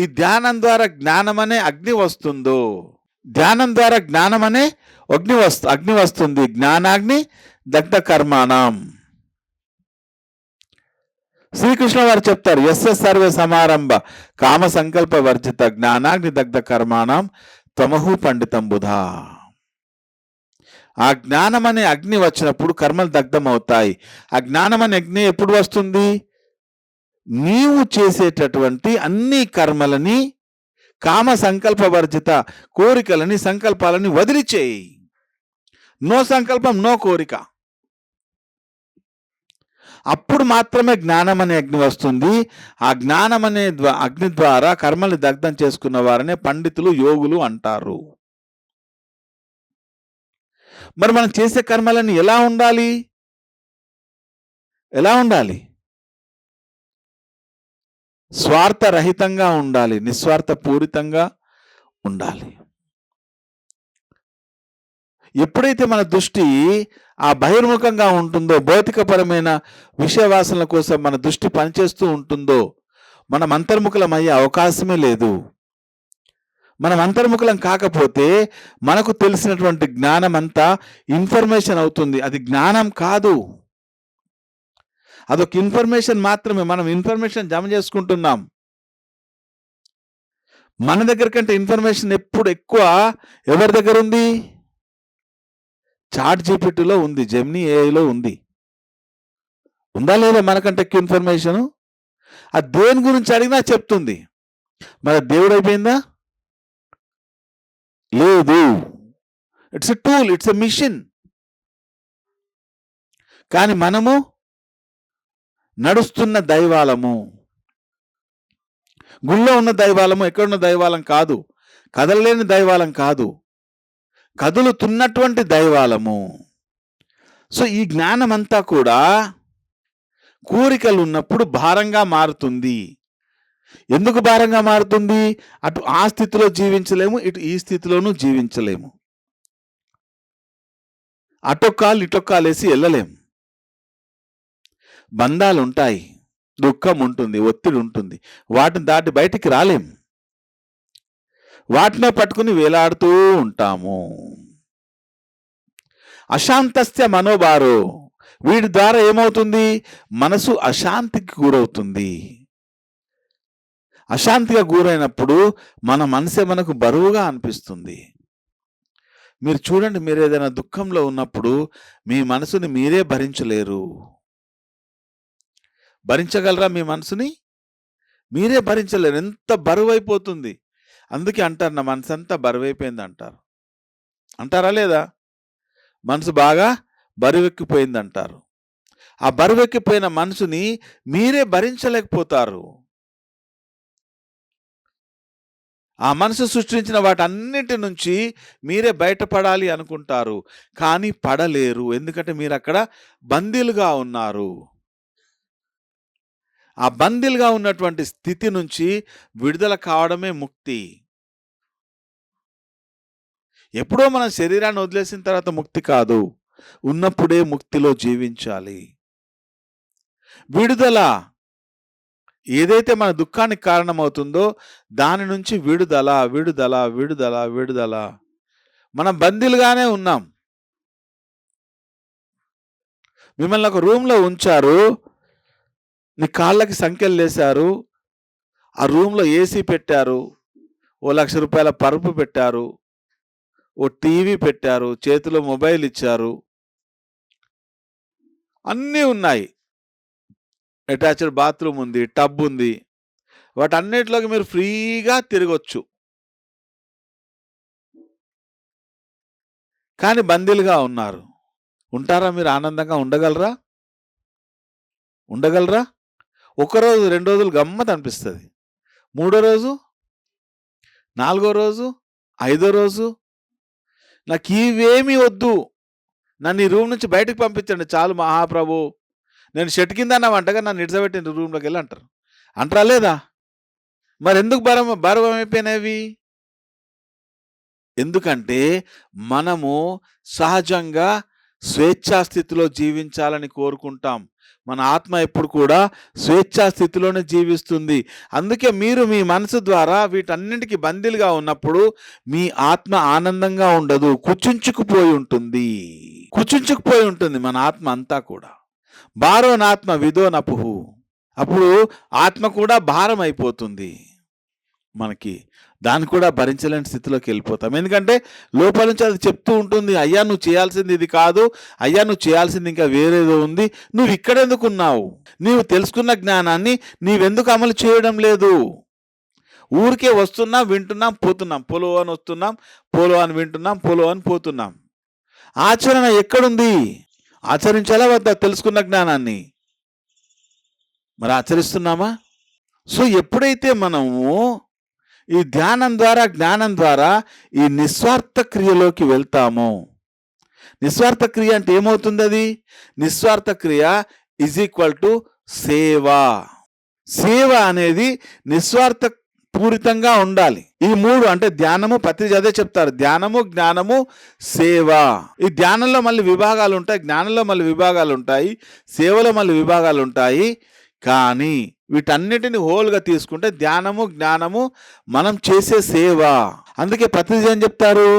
ఈ ధ్యానం ద్వారా జ్ఞానం అనే అగ్ని వస్తుందో, ధ్యానం ద్వారా జ్ఞానం అనే అగ్ని వస్తుంది. జ్ఞానాగ్ని దగ్ధ కర్మాణం. శ్రీకృష్ణ వారు చెప్తారు, ఎస్య సర్వే సమారంభ కామ సంకల్ప వర్జిత జ్ఞానాగ్ని దగ్ధ కర్మాణం త్వమహు పండితం బుధా. ఆ జ్ఞానం అనే అగ్ని వచ్చినప్పుడు కర్మలు దగ్ధం అవుతాయి. ఆ జ్ఞానం అనే అగ్ని ఎప్పుడు వస్తుంది? నీవు చేసేటటువంటి అన్ని కర్మలని, కామ సంకల్ప వర్జిత కోరికలని, సంకల్పాలని వదిలిచేయి. నో సంకల్పం, నో కోరిక. అప్పుడు మాత్రమే జ్ఞానం అనే అగ్ని వస్తుంది. ఆ జ్ఞానం అనే అగ్ని ద్వారా కర్మల్ని దగ్ధం చేసుకున్న వారనే పండితులు, యోగులు అంటారు. మరి మనం చేసే కర్మలన్నీ ఎలా ఉండాలి? ఎలా ఉండాలి? స్వార్థరహితంగా ఉండాలి, నిస్వార్థ పూరితంగా ఉండాలి. ఎప్పుడైతే మన దృష్టి ఆ బహిర్ముఖంగా ఉంటుందో, భౌతికపరమైన విషయవాసనల కోసం మన దృష్టి పనిచేస్తూ ఉంటుందో, మనం అంతర్ముఖులమయ్యే అవకాశమే లేదు. మనం అంతర్ముఖులం కాకపోతే మనకు తెలిసినటువంటి జ్ఞానం అంతా ఇన్ఫర్మేషన్ అవుతుంది. అది జ్ఞానం కాదు. అదొక ఇన్ఫర్మేషన్ మాత్రమే. మనం ఇన్ఫర్మేషన్ జమ చేసుకుంటున్నాం. మన దగ్గర కంటే ఇన్ఫర్మేషన్ ఎప్పుడు ఎక్కువ ఎవరి దగ్గర ఉంది? చాట్ జీపీటీలో ఉంది, జెమినీ ఏఐలో ఉంది. ఉందా లేదా మనకంటే ఎక్కువ ఇన్ఫర్మేషను? అది దేని గురించి అడిగినా చెప్తుంది. మరి దేవుడు అయిపోయిందా? లేదు. It's a tool, it's a mission. కానీ మనము నడుస్తున్న దైవాలము. గుళ్ళో ఉన్న దైవాలము, ఎక్కడున్న దైవాలం కాదు. కదలలేని దైవాలం కాదు. కదులుతున్నటువంటి దైవాలము. సో ఈ జ్ఞానం అంతా కూడా కోరికలు ఉన్నప్పుడు భారంగా మారుతుంది. ఎందుకు భారంగా మారుతుంది? అటు ఆ స్థితిలో జీవించలేము, ఇటు ఈ స్థితిలోనూ జీవించలేము. అటొక్కాలు ఇటొక్కాలేసి వెళ్ళలేము. బంధాలు ఉంటాయి, దుఃఖం ఉంటుంది, ఒత్తిడి ఉంటుంది. వాటిని దాటి బయటికి రాలేం. వాటినే పట్టుకుని వేలాడుతూ ఉంటాము. అశాంతస్య మనోభారో. వీటి ద్వారా ఏమవుతుంది? మనసు అశాంతికి గురవుతుంది. అశాంతిగా గురైనప్పుడు మన మనసే మనకు బరువుగా అనిపిస్తుంది. మీరు చూడండి, మీరు ఏదైనా దుఃఖంలో ఉన్నప్పుడు మీ మనసుని మీరే భరించలేరు. భరించగలరా? మీ మనసుని మీరే భరించలేరు. ఎంత బరువైపోతుంది. అందుకే అంటారు, నా మనసు అంతా బరువైపోయింది అంటారు. అంటారా లేదా? మనసు బాగా బరువెక్కిపోయింది అంటారు. ఆ బరువెక్కిపోయిన మనసుని మీరే భరించలేకపోతారు. ఆ మనసు సృష్టించిన వాటన్నిటి నుంచి మీరే బయటపడాలి అనుకుంటారు, కానీ పడలేరు. ఎందుకంటే మీరు అక్కడ బందీలుగా ఉన్నారు. ఆ బందీలుగా ఉన్నటువంటి స్థితి నుంచి విడుదల కావడమే ముక్తి. ఎప్పుడో మనం శరీరాన్ని వదిలేసిన తర్వాత ముక్తి కాదు, ఉన్నప్పుడే ముక్తిలో జీవించాలి. విడుదల ఏదైతే మన దుఃఖానికి కారణమవుతుందో దాని నుంచి విడుదల, విడుదల, విడుదల, విడుదల. మనం బందీలుగానే ఉన్నాం. మిమ్మల్ని ఒక రూమ్లో ఉంచారు, నీ కాళ్ళకి సంఖ్యలు వేశారు, ఆ రూమ్లో ఏసీ పెట్టారు, ₹1,00,000 పరుపు పెట్టారు, ఓ టీవీ పెట్టారు, చేతిలో మొబైల్ ఇచ్చారు, అన్నీ ఉన్నాయి. అటాచ్డ్ బాత్రూమ్ ఉంది, టబ్ ఉంది. వాటన్నిటిలోకి మీరు ఫ్రీగా తిరగొచ్చు. కానీ బందీలుగా ఉన్నారు. ఉంటారా? మీరు ఆనందంగా ఉండగలరా? ఉండగలరా? ఒకరోజు 2 రోజులు గమ్మత్ అనిపిస్తుంది. 3వ రోజు, 4వ రోజు, 5వ రోజు నాకు ఇవేమీ వద్దు, నన్ను ఈ రూమ్ నుంచి బయటకు పంపించండి చాలు మహాప్రభు, నేను షెట్ కింద అన్న వంటగా నన్ను ఇడిసబెట్టిన రూమ్లోకి వెళ్ళి అంటారు. అంటారా లేదా? మరి ఎందుకు భారం అయిపోయినవి? ఎందుకంటే మనము సహజంగా స్వేచ్ఛాస్థితిలో జీవించాలని కోరుకుంటాం. మన ఆత్మ ఎప్పుడు కూడా స్వేచ్ఛాస్థితిలోనే జీవిస్తుంది. అందుకే మీరు మీ మనసు ద్వారా వీటన్నింటికి బందీలుగా ఉన్నప్పుడు మీ ఆత్మ ఆనందంగా ఉండదు, కుచించుకుపోయి ఉంటుంది. కుచించుకుపోయి ఉంటుంది మన ఆత్మ అంతా కూడా. భారోనాత్మ విదో నపుహు. అప్పుడు ఆత్మ కూడా భారం అయిపోతుంది మనకి. దాన్ని కూడా భరించలేని స్థితిలోకి వెళ్ళిపోతాం. ఎందుకంటే లోపల నుంచి అది చెప్తూ ఉంటుంది, అయ్యా నువ్వు చేయాల్సింది ఇది కాదు, అయ్యా నువ్వు చేయాల్సింది ఇంకా వేరేదో ఉంది, నువ్వు ఇక్కడెందుకు ఉన్నావు, నీవు తెలుసుకున్న జ్ఞానాన్ని నీవెందుకు అమలు చేయడం లేదు? ఊరికే వస్తున్నాం, వింటున్నాం, పోతున్నాం, పోలో అని వస్తున్నాం, పోలో అని వింటున్నాం, పోలో అని పోతున్నాం. ఆచరణ ఎక్కడుంది? ఆచరించాలా వద్దా తెలుసుకున్న జ్ఞానాన్ని? మరి ఆచరిస్తున్నామా? సో ఎప్పుడైతే మనము ఈ ధ్యానం ద్వారా, జ్ఞానం ద్వారా ఈ నిస్వార్థ క్రియలోకి వెళ్తామో, నిస్వార్థ క్రియ అంటే ఏమవుతుంది? అది నిస్వార్థ క్రియ ఈజ్ ఈక్వల్ టు సేవ. సేవ అనేది నిస్వార్థ పూరితంగా ఉండాలి. ఈ 3 అంటే ధ్యానము, పత్రిక అదే చెప్తారు, ధ్యానము, జ్ఞానము, సేవ. ఈ ధ్యానంలో మళ్ళీ విభాగాలు ఉంటాయి, జ్ఞానంలో మళ్ళీ విభాగాలు ఉంటాయి, సేవలో మళ్ళీ విభాగాలు ఉంటాయి. కానీ వీటన్నిటిని హోల్గా తీసుకుంటే ధ్యానము, జ్ఞానము, మనం చేసే సేవ. అందుకే ప్రతిదీ ఏం చెప్తారు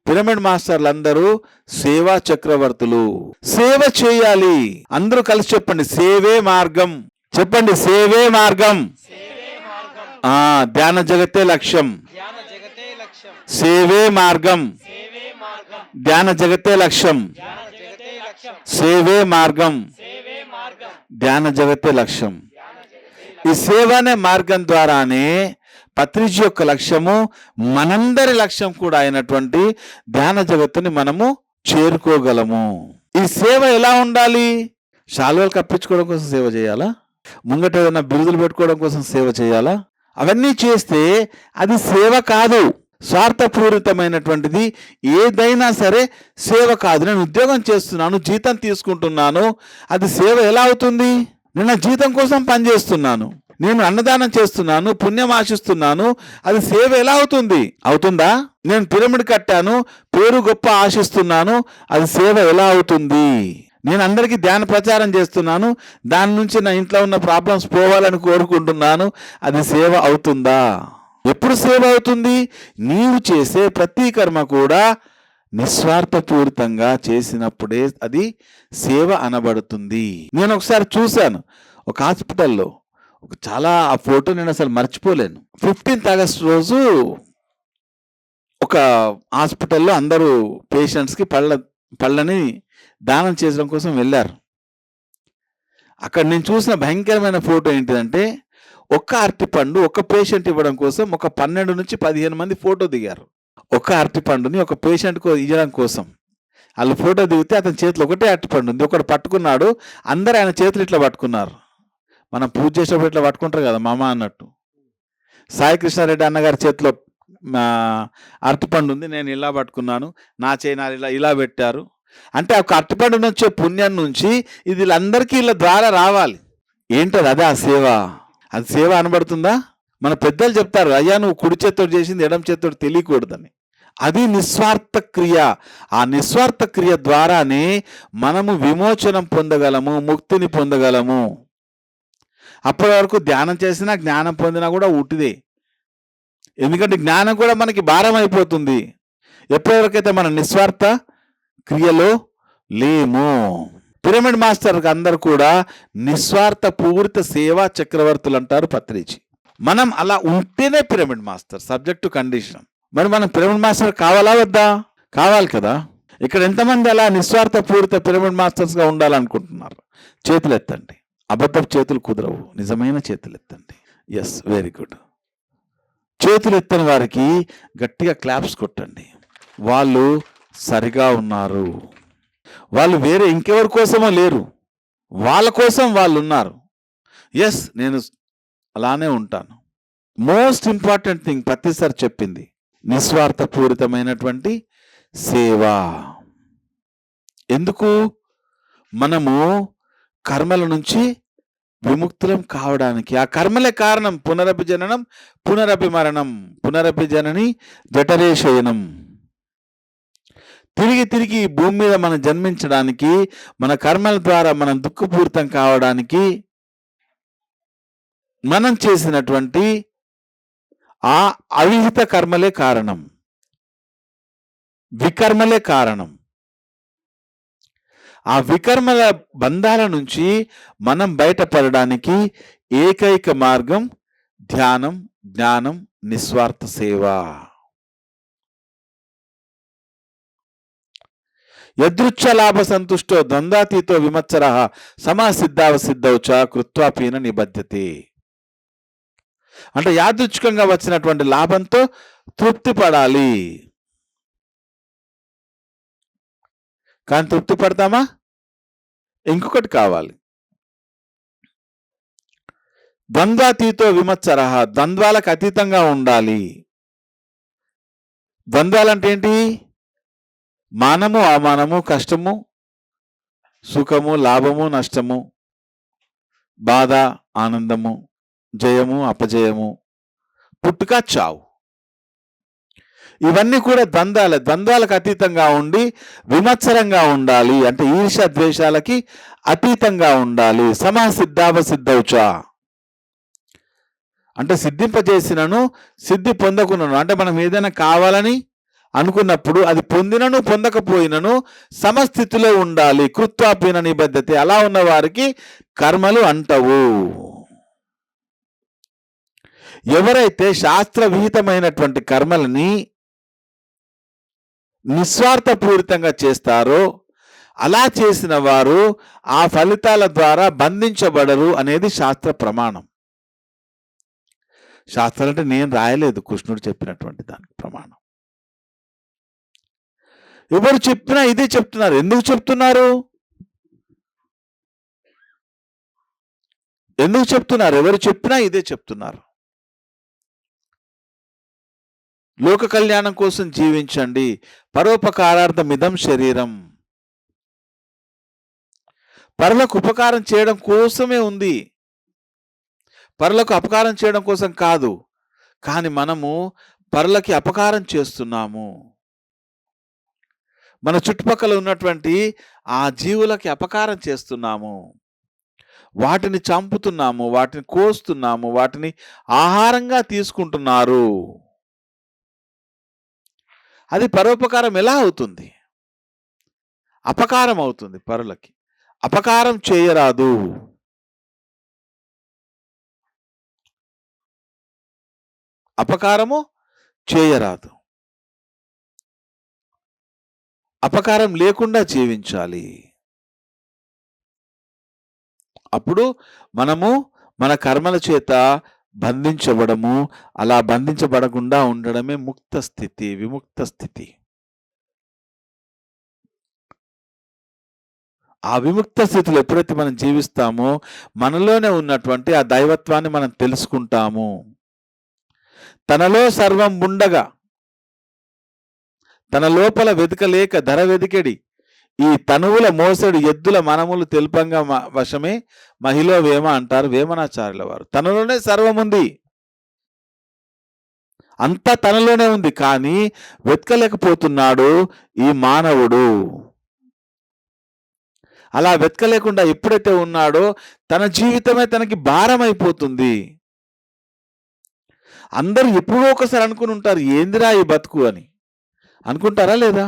పిరమిడ్ మాస్టర్లు అందరూ సేవా చక్రవర్తులు. సేవ చేయాలి. అందరూ కలిసి చెప్పండి, సేవే మార్గం. చెప్పండి, సేవే మార్గం. ధ్యాన జగతే లక్ష్యం. సేవే మార్గం. ధ్యాన జగతే లక్ష్యం. సేవే మార్గం. ధ్యాన జగతే లక్ష్యం. ఈ సేవ అనే మార్గం ద్వారానే పత్రిజీ యొక్క లక్ష్యము, మనందరి లక్ష్యం కూడా అయినటువంటి ధ్యాన జగత్తుని మనము చేరుకోగలము. ఈ సేవ ఎలా ఉండాలి? శాలువలు కప్పించుకోవడం కోసం సేవ చేయాలా? ముంగట ఏదైనా బిరుదులు పెట్టుకోవడం కోసం సేవ చేయాలా? అవన్నీ చేస్తే అది సేవ కాదు, స్వార్థపూరితమైనటువంటిది. ఏదైనా సరే సేవ కాదు. నేను ఉద్యోగం చేస్తున్నాను, జీతం తీసుకుంటున్నాను, అది సేవ ఎలా అవుతుంది? నేను జీతం కోసం పనిచేస్తున్నాను, నేను అన్నదానం చేస్తున్నాను, పుణ్యం ఆశిస్తున్నాను, అది సేవ ఎలా అవుతుంది? అవుతుందా? నేను పిరమిడ్ కట్టాను, పేరు గొప్ప ఆశిస్తున్నాను, అది సేవ ఎలా అవుతుంది? నేను అందరికీ ధ్యాన ప్రచారం చేస్తున్నాను, దాని నుంచి నా ఇంట్లో ఉన్న ప్రాబ్లమ్స్ పోవాలని కోరుకుంటున్నాను, అది సేవ అవుతుందా? ఎప్పుడు సేవ అవుతుంది? నీవు చేసే ప్రతి కర్మ కూడా నిస్వార్థపూరితంగా చేసినప్పుడే అది సేవ అనబడుతుంది. నేను ఒకసారి చూశాను ఒక హాస్పిటల్లో, చాలా ఆ ఫోటో నేను అసలు మర్చిపోలేను. 15th ఆగస్ట్ రోజు ఒక హాస్పిటల్లో అందరూ పేషెంట్స్కి పళ్ళని దానం చేయడం కోసం వెళ్ళారు. అక్కడ నేను చూసిన భయంకరమైన ఫోటో ఏంటిదంటే, ఒక్క అరటిపండు ఒక పేషెంట్ ఇవ్వడం కోసం ఒక 12 నుంచి 15 మంది ఫోటో దిగారు. ఒక అరటిపండుని ఒక పేషెంట్కు ఇవ్వడం కోసం వాళ్ళు ఫోటో దిగితే అతని చేతిలో ఒకటే అరటిపండు ఉంది. ఒకటి పట్టుకున్నాడు, అందరూ ఆయన చేతులు ఇట్లా పట్టుకున్నారు. మనం పూజ చేసేటప్పుడు ఇట్లా పట్టుకుంటారు కదా మామ అన్నట్టు. సాయి కృష్ణారెడ్డి అన్నగారి చేతిలో అరటిపండు ఉంది, నేను ఇలా పట్టుకున్నాను, నా చేయి ఇలా పెట్టారు. అంటే ఒక అరటిపండు నుంచి పుణ్యం నుంచి ఇది వీళ్ళందరికీ వీళ్ళ ద్వారా రావాలి. ఏంటది? అదే ఆ సేవ. అది సేవ అనబడుతుందా? మన పెద్దలు చెప్తారు, అయ్యా నువ్వు కుడి చేత్తోడు చేసింది ఎడమ చేత్తోడు తెలియకూడదని. అది నిస్వార్థ క్రియ. ఆ నిస్వార్థ క్రియ ద్వారానే మనము విమోచనం పొందగలము, ముక్తిని పొందగలము. అప్పటి వరకు ధ్యానం చేసినా జ్ఞానం పొందినా కూడా ఉట్టిదే. ఎందుకంటే జ్ఞానం కూడా మనకి భారం అయిపోతుంది ఎప్పటివరకైతే మన నిస్వార్థ క్రియలో లేము. పిరమిడ్ మాస్టర్ అందరు కూడా నిస్వార్థ పూరిత సేవా చక్రవర్తులు అంటారు పత్రిజీ. మనం అలా ఉంటేనే pyramid master, subject to condition. మరి మనం పిరమిడ్ మాస్టర్ కావాలా వద్దా? కావాలి కదా. ఇక్కడ ఎంతమంది అలా నిస్వార్థ పూరిత పిరమిడ్ మాస్టర్స్గా ఉండాలనుకుంటున్నారు? చేతులు ఎత్తండి. అబద్ధపు చేతులు కుదరవు, నిజమైన చేతులు ఎత్తండి. Yes, very good. చేతులు ఎత్తని వారికి గట్టిగా క్లాప్స్ కొట్టండి. వాళ్ళు సరిగా ఉన్నారు. వాళ్ళు వేరే ఇంకెవరి కోసమో లేరు, వాళ్ళ కోసం వాళ్ళు ఉన్నారు. ఎస్, నేను అలానే ఉంటాను. మోస్ట్ ఇంపార్టెంట్ థింగ్ ప్రతిసారి చెప్పింది నిస్వార్థపూరితమైనటువంటి సేవ. ఎందుకు? మనము కర్మల నుంచి విముక్తులం కావడానికి. ఆ కర్మలే కారణం. పునరపి జననం, పునరపి మరణం, పునరపి జనని జఠరే శయనం. తిరిగి తిరిగి ఈ భూమి మీద మనం జన్మించడానికి, మన కర్మల ద్వారా మనం దుఃఖపూరితం కావడానికి మనం చేసినటువంటి ఆ అవిహిత కర్మలే కారణం, వికర్మలే కారణం. ఆ వికర్మల బంధాల నుంచి మనం బయటపడడానికి ఏకైక మార్గం ధ్యానం, జ్ఞానం, నిస్వార్థ సేవ. యదృచ్ఛ లాభ సంతుష్టో ద్వంద్వాతీతో విమత్సర సమాసిద్ధావసిద్ధౌ చ కృత్వాపీన నిబధ్యతే. అంటే యాదృచ్ఛికంగా వచ్చినటువంటి లాభంతో తృప్తి పడాలి. కానీ తృప్తి పడతామా? ఇంకొకటి కావాలి. ద్వంద్వాతీతో విమత్సర, ద్వంద్వాలకు అతీతంగా ఉండాలి. ద్వంద్వాలంటే ఏంటి? మానము, అవమానము, కష్టము, సుఖము, లాభము, నష్టము, బాధ, ఆనందము, జయము, అపజయము, పుట్టుక, చావు. ఇవన్నీ కూడా ద్వంద్వాలకు అతీతంగా ఉండి విమత్సరంగా ఉండాలి. అంటే ఈర్ష్య ద్వేషాలకి అతీతంగా ఉండాలి. సిద్ధౌచ అంటే సిద్ధింపజేసినను సిద్ధి పొందకునను, అంటే మనం ఏదైనా కావాలని అనుకున్నప్పుడు అది పొందినను పొందకపోయినను సమస్థితిలో ఉండాలి. కృత్వాపీన నిబద్ధతే, అలా ఉన్న వారికి కర్మలు అంటవు. ఎవరైతే శాస్త్ర విహితమైనటువంటి కర్మలని నిస్వార్థపూరితంగా చేస్తారో అలా చేసిన వారు ఆ ఫలితాల ద్వారా బంధించబడరు అనేది శాస్త్ర ప్రమాణం. శాస్త్రాలు అంటే నేను రాయలేదు, కృష్ణుడు చెప్పినటువంటి దానికి ప్రమాణం. ఎవరు చెప్పినా ఇదే చెప్తున్నారు. ఎందుకు చెప్తున్నారు? ఎవరు చెప్పినా ఇదే చెప్తున్నారు. లోక కళ్యాణం కోసం జీవించండి, పరోపకారార్థం ఇదం శరీరం. పరులకు ఉపకారం చేయడం కోసమే ఉంది, పరులకు అపకారం చేయడం కోసం కాదు. కానీ మనము పరులకి అపకారం చేస్తున్నాము. మన చుట్టుపక్కల ఉన్నటువంటి ఆ జీవులకి అపకారం చేస్తున్నాము. వాటిని చంపుతున్నాము, వాటిని కోస్తున్నాము, వాటిని ఆహారంగా తీసుకుంటున్నారు. అది పరోపకారం ఎలా అవుతుంది? అపకారం అవుతుంది. పరులకి అపకారం చేయరాదు. అపకారము చేయరాదు. అపకారం లేకుండా జీవించాలి. అప్పుడు మనము మన కర్మల చేత బంధించబడము. అలా బంధించబడకుండా ఉండడమే ముక్త స్థితి, విముక్త స్థితి. ఆ విముక్త స్థితిలో ఎప్పుడైతే మనం జీవిస్తామో మనలోనే ఉన్నటువంటి ఆ దైవత్వాన్ని మనం తెలుసుకుంటాము. తనలో సర్వం ఉండగా తన లోపల వెతకలేక ధర వెదికెడి ఈ తనువుల మోసడు ఎద్దుల మనములు తెలుపంగా వశమే మహిళ వేమ అంటారు వేమనాచార్యుల వారు. తనలోనే సర్వం ఉంది, అంతా తనలోనే ఉంది, కానీ వెతకలేకపోతున్నాడు ఈ మానవుడు. అలా వెతకలేకుండా ఎప్పుడైతే ఉన్నాడో తన జీవితమే తనకి భారం అయిపోతుంది. అందరూ ఎప్పుడో ఒకసారి అనుకుని ఉంటారు, ఏందిరా ఈ బతుకు అని అనుకుంటారా లేదా?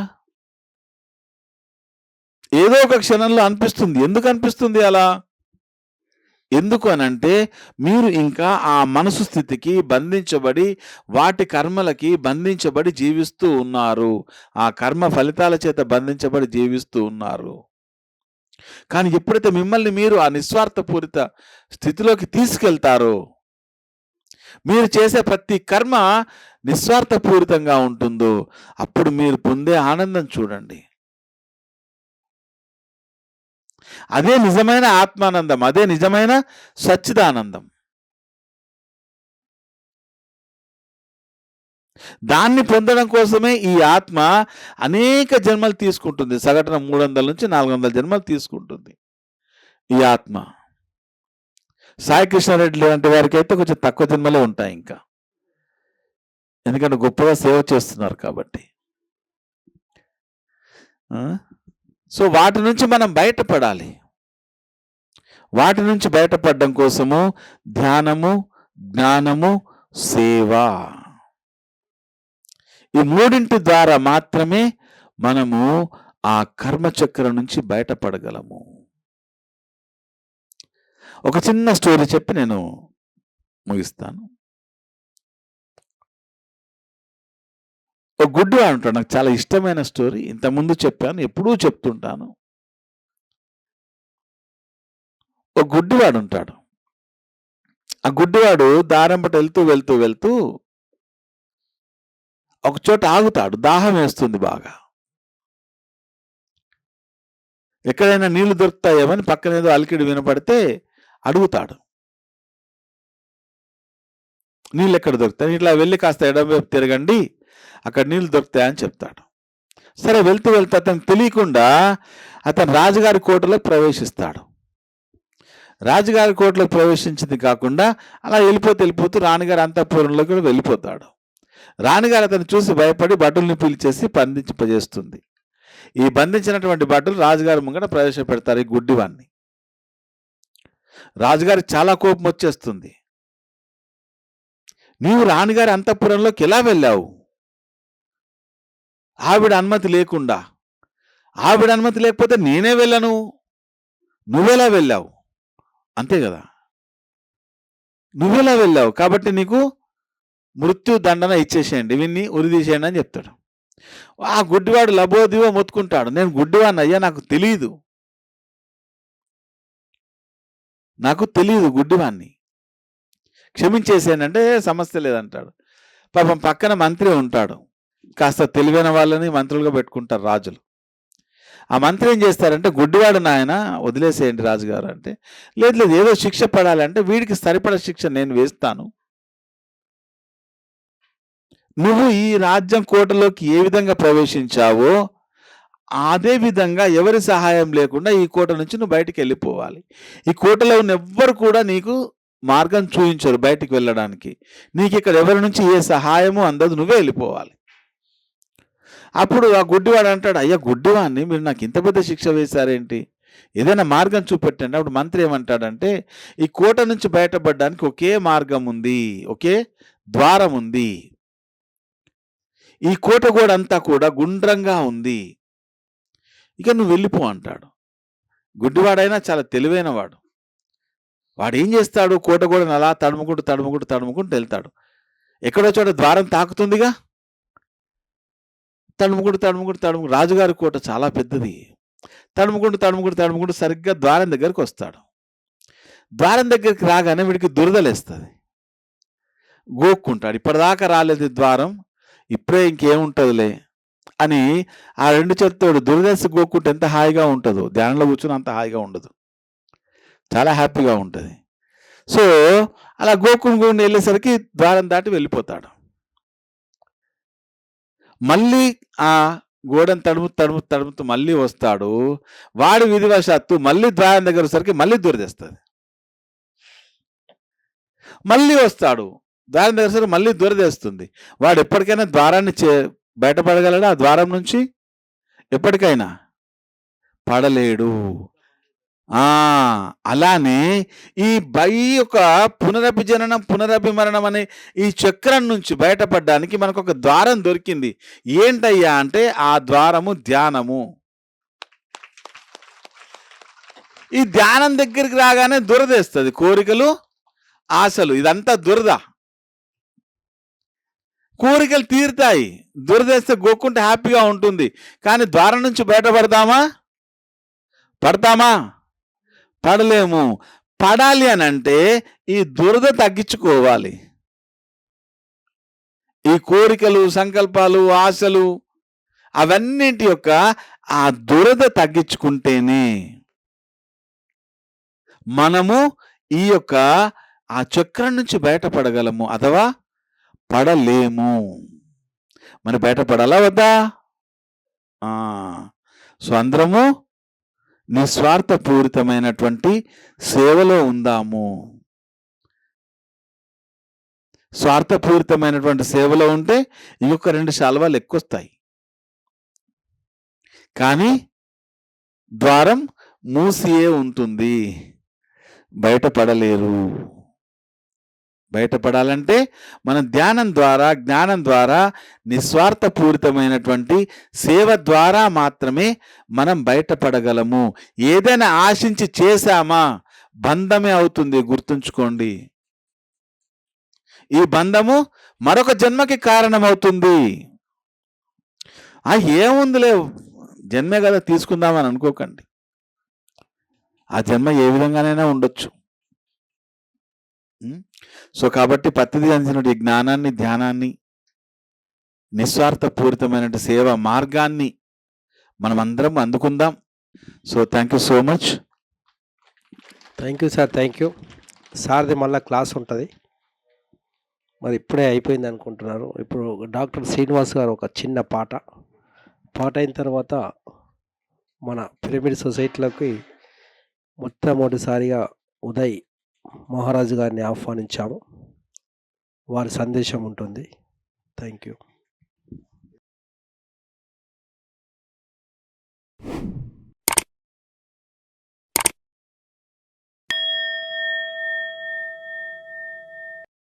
ఏదో ఒక క్షణంలో అనిపిస్తుంది. ఎందుకు అనిపిస్తుంది అలా? ఎందుకు అనంటే మీరు ఇంకా ఆ మనసు స్థితికి బంధించబడి వాటి కర్మలకి బంధించబడి జీవిస్తూ ఉన్నారు. ఆ కర్మ ఫలితాల చేత బంధించబడి జీవిస్తూ ఉన్నారు. కానీ ఎప్పుడైతే మిమ్మల్ని మీరు ఆ నిస్వార్థపూరిత స్థితిలోకి తీసుకెళ్తారో, మీరు చేసే ప్రతి కర్మ నిస్వార్థపూరితంగా ఉంటుందో, అప్పుడు మీరు పొందే ఆనందం చూడండి. అదే నిజమైన ఆత్మానందం, అదే నిజమైన సచ్చిదానందం. దాన్ని పొందడం కోసమే ఈ ఆత్మ అనేక జన్మలు తీసుకుంటుంది. సగటున 300 నుంచి 400 జన్మలు తీసుకుంటుంది ఈ ఆత్మ. సాయి కృష్ణారెడ్డి లాంటి వారికి అయితే కొంచెం తక్కువ జన్మలే ఉంటాయి ఇంకా, ఎందుకంటే గొప్పగా సేవ చేస్తున్నారు కాబట్టి. సో వాటి నుంచి మనం బయటపడాలి. వాటి నుంచి బయటపడడం కోసము ధ్యానము, జ్ఞానము, సేవ, ఈ మూడింటి ద్వారా మాత్రమే మనము ఆ కర్మచక్రం నుంచి బయటపడగలము. ఒక చిన్న స్టోరీ చెప్పి నేను ముగిస్తాను. ఒక గుడ్డివాడు ఉంటాడు, నాకు చాలా ఇష్టమైన స్టోరీ. ఇంతకుముందు చెప్పాను, ఎప్పుడూ చెప్తుంటాను. ఒక గుడ్డివాడు ఉంటాడు. ఆ గుడ్డివాడు దారంపట వెళ్తూ ఒక చోట ఆగుతాడు. దాహం వేస్తుంది బాగా. ఎక్కడైనా నీళ్లు దొరుకుతాయేమని పక్కన ఏదో అలికిడి వినపడితే అడుగుతాడు, నీళ్ళు ఎక్కడ దొరుకుతాయి? ఇట్లా వెళ్ళి కాస్త ఎడమవైపు తిరగండి, అక్కడ నీళ్ళు దొరుకుతాయని చెప్తాడు. సరే, వెళ్తూ అతనికి తెలియకుండా అతను రాజుగారి కోటలో ప్రవేశిస్తాడు. రాజుగారి కోటలో ప్రవేశించింది కాకుండా అలా వెళ్ళిపోతూ రాణిగారి అంతఃపురంలో కూడా వెళ్ళిపోతాడు. రాణిగారు అతను చూసి భయపడి భటుల్ని పిలిచేసి బంధింపజేస్తుంది. ఈ బంధించినటువంటి భటులు రాజుగారి ముంగట ప్రవేశపెడతారు ఈ గుడ్డివాన్ని. రాజుగారికి చాలా కోపం వచ్చేస్తుంది. నీవు రాణిగారి అంతఃపురంలోకి ఎలా వెళ్ళావు? ఆవిడ అనుమతి లేకుండా. ఆవిడ అనుమతి లేకపోతే నేనే వెళ్ళను, నువ్వెలా వెళ్ళావు? అంతే కదా, నువ్వెలా వెళ్ళావు? కాబట్టి నీకు మృత్యు దండన ఇచ్చేసేయండి, విన్ని ఉరిదీసేయండి అని చెప్తాడు. ఆ గుడ్డివాడు లబోదివో మొత్తుకుంటాడు, నేను గుడ్డివాడిని అయ్యా, నాకు తెలియదు గుడ్డివాణ్ణి, క్షమించేసేయండి అంటే సమస్య లేదంటాడు. పాపం పక్కన మంత్రి ఉంటాడు, కాస్త తెలివైన వాళ్ళని మంత్రులుగా పెట్టుకుంటారు రాజులు. ఆ మంత్రి ఏం చేస్తారంటే, గుడ్డివాడు నాయన వదిలేసేయండి రాజుగారు అంటే, లేదు లేదు ఏదో శిక్ష పడాలంటే వీడికి సరిపడ శిక్ష నేను వేస్తాను, నువ్వు ఈ రాజ్యం కోటలోకి ఏ విధంగా ప్రవేశించావో అదే విధంగా ఎవరి సహాయం లేకుండా ఈ కోట నుంచి నువ్వు బయటికి వెళ్ళిపోవాలి. ఈ కోటలో ఉన్న ఎవ్వరు కూడా నీకు మార్గం చూపించరు బయటికి వెళ్ళడానికి, నీకు ఇక్కడ ఎవరి నుంచి ఏ సహాయము అందదు, నువ్వే వెళ్ళిపోవాలి. అప్పుడు ఆ గుడ్డివాడు అంటాడు, అయ్యా గుడ్డివాడిని మీరు నాకు ఇంత పెద్ద శిక్ష వేశారేంటి, ఏదైనా మార్గం చూపెట్టండి. అప్పుడు మంత్రి ఏమంటాడంటే, ఈ కోట నుంచి బయటపడడానికి ఒకే మార్గం ఉంది, ఒకే ద్వారం ఉంది, ఈ కోట గోడ అంతా కూడా గుండ్రంగా ఉంది, ఇక నువ్వు వెళ్ళిపో అంటాడు. గుడ్డివాడైనా చాలా తెలివైన వాడు. వాడు ఏం చేస్తాడు, కోట గోడను అలా తడుముకుంటూ వెళ్తాడు. ఎక్కడో చోట ద్వారం తాకుతుందిగా, తడుముకుంటూ రాజుగారి కోట చాలా పెద్దది, తడుముకుంటూ సరిగ్గా ద్వారం దగ్గరికి వస్తాడు. ద్వారం దగ్గరికి రాగానే వీడికి దురదలేస్తుంది, గోక్కుంటాడు. ఇప్పటిదాకా రాలేదు ద్వారం, ఇప్పుడే ఇంకేముంటుందిలే అని ఆ రెండు చేతితోడు దురదశ గోక్కుంటే ఎంత హాయిగా ఉంటుందో, ధ్యానంలో కూర్చుని అంత హాయిగా ఉండదు, చాలా హ్యాపీగా ఉంటుంది. సో అలా గోకుని వెళ్ళేసరికి ద్వారం దాటి వెళ్ళిపోతాడు. మళ్ళీ ఆ గోడను తడుముతూ మళ్ళీ వస్తాడు. వాడి విధివశాత్తు మళ్ళీ ద్వారం దగ్గర వచ్చేసరికి మళ్ళీ దురదేస్తుంది. మళ్ళీ వస్తాడు, ద్వారం దగ్గర సరికి మళ్ళీ దురదేస్తుంది. వాడు ఎప్పటికైనా ద్వారాన్ని బయటపడగలడా? ఆ ద్వారం నుంచి ఎప్పటికైనా పడలేడు. అలానే ఈ యొక్క పునరభిమరణం అనే ఈ చక్రం నుంచి బయటపడడానికి మనకు ఒక ద్వారం దొరికింది. ఏంటయ్యా అంటే ఆ ద్వారము ధ్యానము. ఈ ధ్యానం దగ్గరికి రాగానే దురదేస్తుంది, కోరికలు ఆశలు ఇదంతా దురద. కోరికలు తీరుతాయి, దురదేస్తే గోక్కుంటే హ్యాపీగా ఉంటుంది. కానీ ద్వారం నుంచి బయటపడతామా? పడలేము. పడాలి అని అంటే ఈ దురద తగ్గించుకోవాలి. ఈ కోరికలు, సంకల్పాలు, ఆశలు అవన్నింటి యొక్క ఆ దురద తగ్గించుకుంటేనే మనము ఈ యొక్క ఆ చక్రం నుంచి బయటపడగలము, అథవా పడలేము. మరి బయటపడాలా వద్దా? సో అందరము నిస్వార్థపూరితమైనటువంటి సేవలో ఉందాము. స్వార్థపూరితమైనటువంటి సేవలో ఉంటే ఇంకొక 2 శాలువాలు ఎక్కువస్తాయి, కానీ ద్వారం మూసియే ఉంటుంది, బయటపడలేరు. బయటపడాలంటే మనం ధ్యానం ద్వారా, జ్ఞానం ద్వారా, నిస్వార్థపూరితమైనటువంటి సేవ ద్వారా మాత్రమే మనం బయటపడగలము. ఏదైనా ఆశించి చేశామా బంధమే అవుతుంది, గుర్తుంచుకోండి. ఈ బంధము మరొక జన్మకి కారణమవుతుంది. ఏముందిలే జన్మే కదా తీసుకుందామని అనుకోకండి, ఆ జన్మ ఏ విధంగానైనా ఉండొచ్చు. సో కాబట్టి ప్రతిదీ అందించిన ఈ జ్ఞానాన్ని, ధ్యానాన్ని, నిస్వార్థపూరితమైన సేవ మార్గాన్ని మనం అందరం అందుకుందాం. So thank you so much. Thank you sir, thank you. సార్ది మళ్ళీ క్లాస్ ఉంటుంది, మరి ఇప్పుడే అయిపోయింది అనుకుంటున్నారు. ఇప్పుడు డాక్టర్ శ్రీనివాస్ గారు ఒక చిన్న పాట అయిన తర్వాత మన పిరమిడ్ సొసైటీలోకి మొట్టమొదటిసారిగా ఉదయ్ మహారాజు గారిని ఆహ్వానించాము. వారి సందేశం ఉంటుంది. Thank you.